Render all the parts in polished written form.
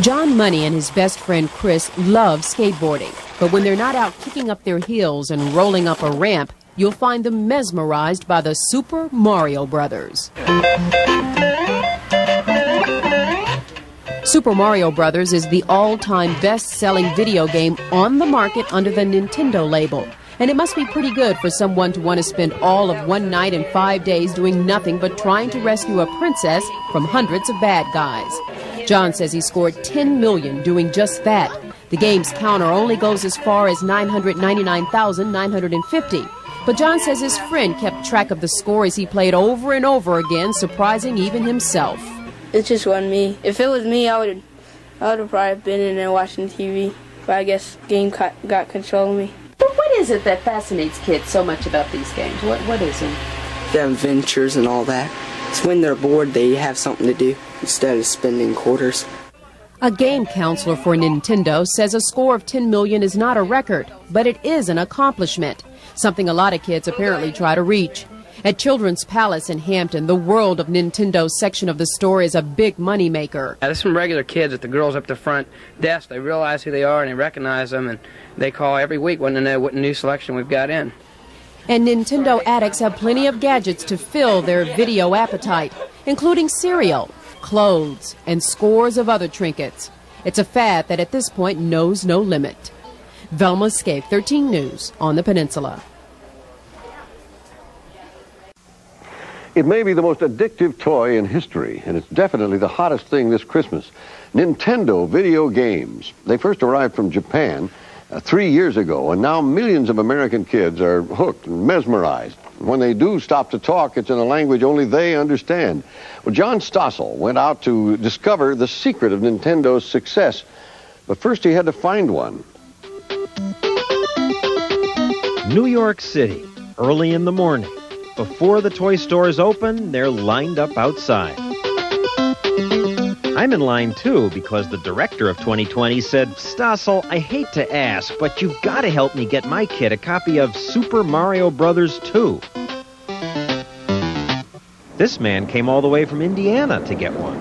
John Money and his best friend Chris love skateboarding, but when they're not out kicking up their heels and rolling up a ramp, you'll find them mesmerized by the Super Mario Brothers. Super Mario Brothers is the all-time best-selling video game on the market under the Nintendo label. And it must be pretty good for someone to want to spend all of one night and 5 days doing nothing but trying to rescue a princess from hundreds of bad guys. John says he scored $10 million doing just that. The game's counter only goes as far as 999,950. But John says his friend kept track of the score as he played over and over again, surprising even himself. It just wasn't me. If it was me, I would have probably been in there watching TV. But I guess the game got control of me. But what is it that fascinates kids so much about these games? What is it? The adventures and all that. It's when they're bored, they have something to do instead of spending quarters. A game counselor for Nintendo says a score of 10 million is not a record, but it is an accomplishment, something a lot of kids apparently try to reach. At Children's Palace in Hampton, the World of Nintendo section of the store is a big moneymaker. There's some regular kids at the girls up the front desk. They realize who they are and they recognize them, and they call every week wanting to know what new selection we've got in. And Nintendo addicts have plenty of gadgets to fill their video appetite, including cereal, clothes, and scores of other trinkets. It's a fad that at this point knows no limit. Velma Scaife, 13 News on the Peninsula. It may be the most addictive toy in history, and it's definitely the hottest thing this Christmas. Nintendo video games. They first arrived from Japan 3 years ago, and now millions of American kids are hooked and mesmerized. When they do stop to talk, it's in a language only they understand. Well, John Stossel went out to discover the secret of Nintendo's success, but first he had to find one. New York City, early in the morning. Before the toy stores open, they're lined up outside. I'm in line too because the director of 2020 said, "Stossel, I hate to ask, but you've got to help me get my kid a copy of Super Mario Brothers 2. This man came all the way from Indiana to get one.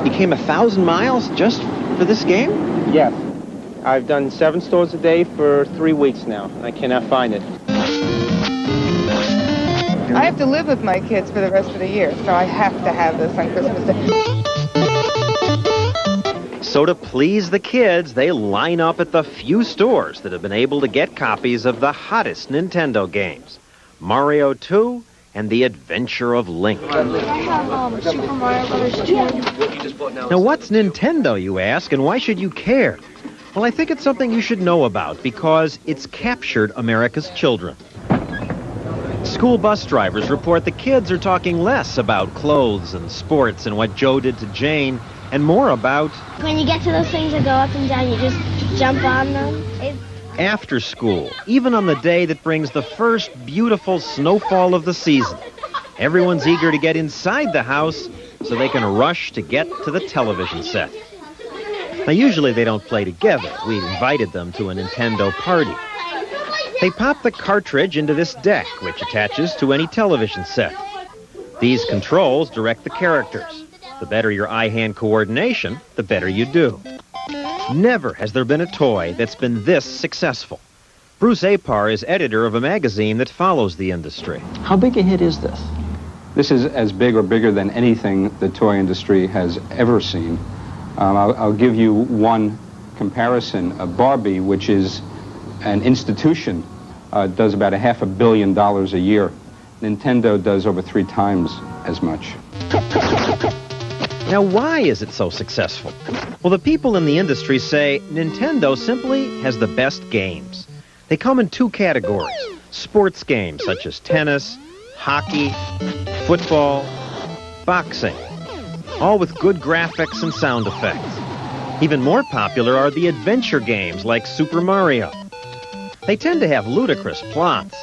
He came 1,000 miles just for this game? Yes. I've done 7 stores a day for 3 weeks now. I cannot find it. I have to live with my kids for the rest of the year, so I have to have this on Christmas Day. So to please the kids, they line up at the few stores that have been able to get copies of the hottest Nintendo games, Mario 2 and The Adventure of Link. I have Super Mario Brothers 2. Now what's Nintendo, you ask, and why should you care? Well, I think it's something you should know about because it's captured America's children. School bus drivers report the kids are talking less about clothes and sports and what Joe did to Jane, and more about... When you get to those things that go up and down, you just jump on them. After school, even on the day that brings the first beautiful snowfall of the season. Everyone's eager to get inside the house so they can rush to get to the television set. Now, usually they don't play together. We invited them to a Nintendo party. They pop the cartridge into this deck, which attaches to any television set. These controls direct the characters. The better your eye-hand coordination, the better you do. Never has there been a toy that's been this successful. Bruce Apar is editor of a magazine that follows the industry. How big a hit is this? This is as big or bigger than anything the toy industry has ever seen. I'll give you one comparison. Barbie, which is an institution, does about $500 million a year. Nintendo does over 3 times as much. Now, why is it so successful? Well, the people in the industry say Nintendo simply has the best games. They come in 2 categories. Sports games such as tennis, hockey, football, boxing, all with good graphics and sound effects. Even more popular are the adventure games like Super Mario. They tend to have ludicrous plots.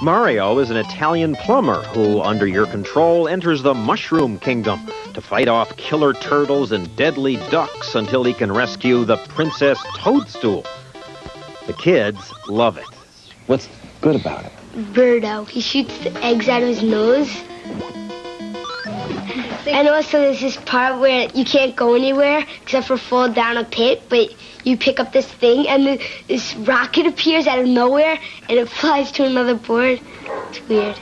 Mario is an Italian plumber who, under your control, enters the Mushroom Kingdom to fight off killer turtles and deadly ducks until he can rescue the Princess Toadstool. The kids love it. What's good about it? Birdo. He shoots the eggs out of his nose. And also there's this part where you can't go anywhere except for fall down a pit, but you pick up this thing and this rocket appears out of nowhere and it flies to another board. It's weird.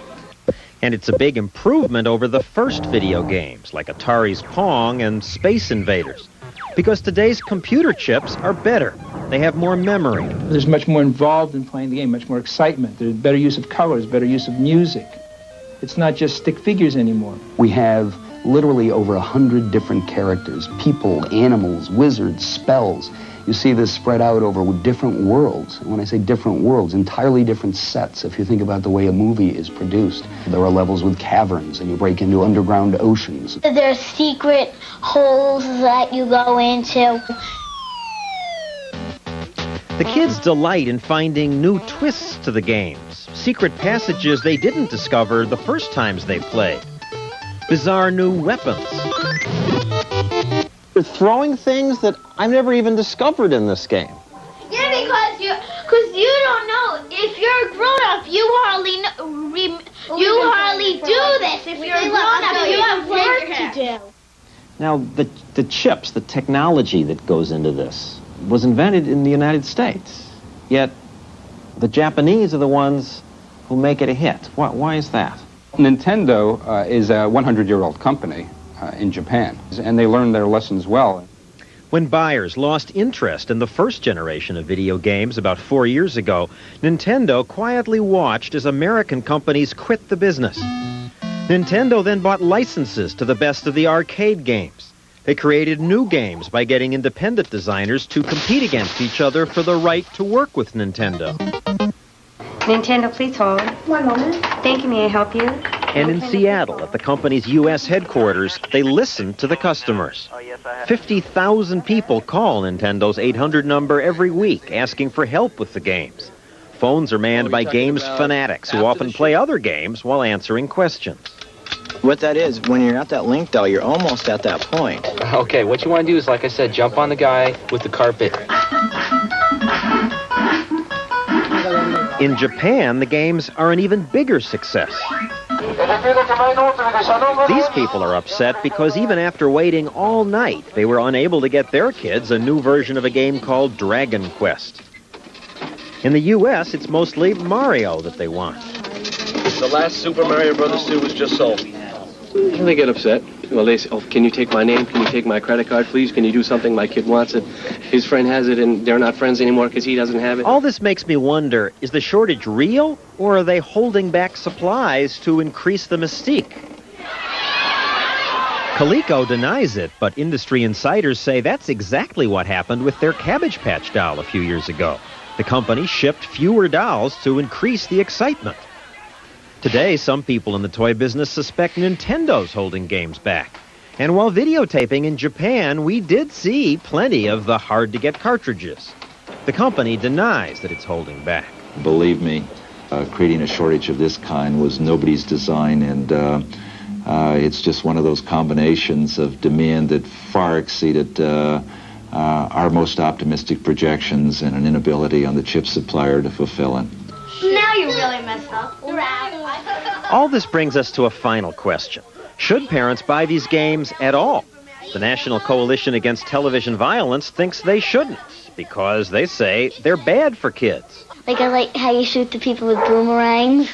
And it's a big improvement over the first video games, like Atari's Pong and Space Invaders. Because today's computer chips are better. They have more memory. There's much more involved in playing the game, much more excitement. There's better use of colors, better use of music. It's not just stick figures anymore. We have literally over 100 different characters, people, animals, wizards, spells. You see this spread out over different worlds. And when I say different worlds, entirely different sets. If you think about the way a movie is produced, there are levels with caverns, and you break into underground oceans. There are secret holes that you go into. The kids delight in finding new twists to the games, secret passages they didn't discover the first times they played, bizarre new weapons. You're throwing things that I've never even discovered in this game. Yeah, because you don't know. If you're a grown-up, you hardly do this. If you're a grown-up, you have work to do. Now, the chips, the technology that goes into this, was invented in the United States. Yet, the Japanese are the ones who make it a hit. Why is that? Nintendo is a 100-year-old company in Japan, and they learned their lessons well. When buyers lost interest in the first generation of video games about 4 years ago, Nintendo quietly watched as American companies quit the business. Nintendo then bought licenses to the best of the arcade games. They created new games by getting independent designers to compete against each other for the right to work with Nintendo. Nintendo, please hold. One moment. Thank you. May I help you? And in Seattle, at the company's U.S. headquarters, they listen to the customers. 50,000 people call Nintendo's 800 number every week asking for help with the games. Phones are manned by games fanatics who often play other games while answering questions. What that is, when you're at that link, though, you're almost at that point. Okay, what you want to do is, like I said, jump on the guy with the carpet. In Japan, the games are an even bigger success. These people are upset because even after waiting all night, they were unable to get their kids a new version of a game called Dragon Quest. In the U.S., it's mostly Mario that they want. The last Super Mario Bros. 2 was just sold. They get upset. Well, they say, oh, can you take my name? Can you take my credit card, please? Can you do something? My kid wants it. His friend has it, and they're not friends anymore because he doesn't have it. All this makes me wonder, is the shortage real, or are they holding back supplies to increase the mystique? Coleco denies it, but industry insiders say that's exactly what happened with their Cabbage Patch doll a few years ago. The company shipped fewer dolls to increase the excitement. Today, some people in the toy business suspect Nintendo's holding games back. And while videotaping in Japan, we did see plenty of the hard-to-get cartridges. The company denies that it's holding back. Believe me, creating a shortage of this kind was nobody's design, and it's just one of those combinations of demand that far exceeded our most optimistic projections and an inability on the chip supplier to fulfill it. Now you really messed up. All this brings us to a final question. Should parents buy these games at all? The National Coalition Against Television Violence thinks they shouldn't because they say they're bad for kids. Like I like how you shoot the people with boomerangs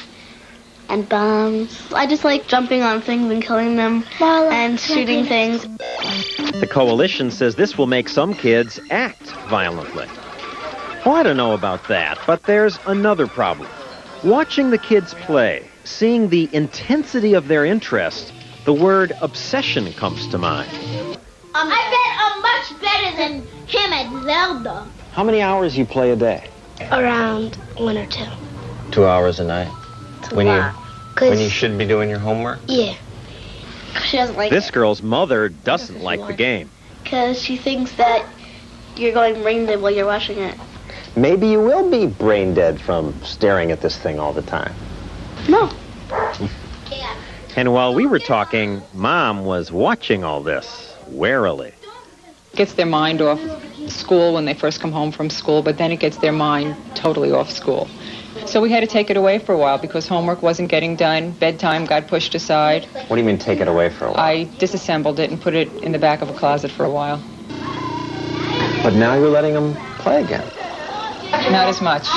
and bombs. I just like jumping on things and killing them and shooting things. The coalition says this will make some kids act violently. Well, I don't know about that, but there's another problem. Watching the kids play, seeing the intensity of their interest, the word obsession comes to mind. I bet I'm much better than him at Zelda. How many hours you play a day? Around 1 or 2. 2 hours a night? When you should be doing your homework? Yeah. She doesn't like This girl's mother doesn't like the game. Because she thinks that you're going brain dead while you're watching it. Maybe you will be brain dead from staring at this thing all the time. No. And while we were talking, Mom was watching all this warily. Gets their mind off school when they first come home from school, but then it gets their mind totally off school. So we had to take it away for a while because homework wasn't getting done, bedtime got pushed aside. What do you mean take it away for a while? I disassembled it and put it in the back of a closet for a while. But now you're letting them play again. Not as much.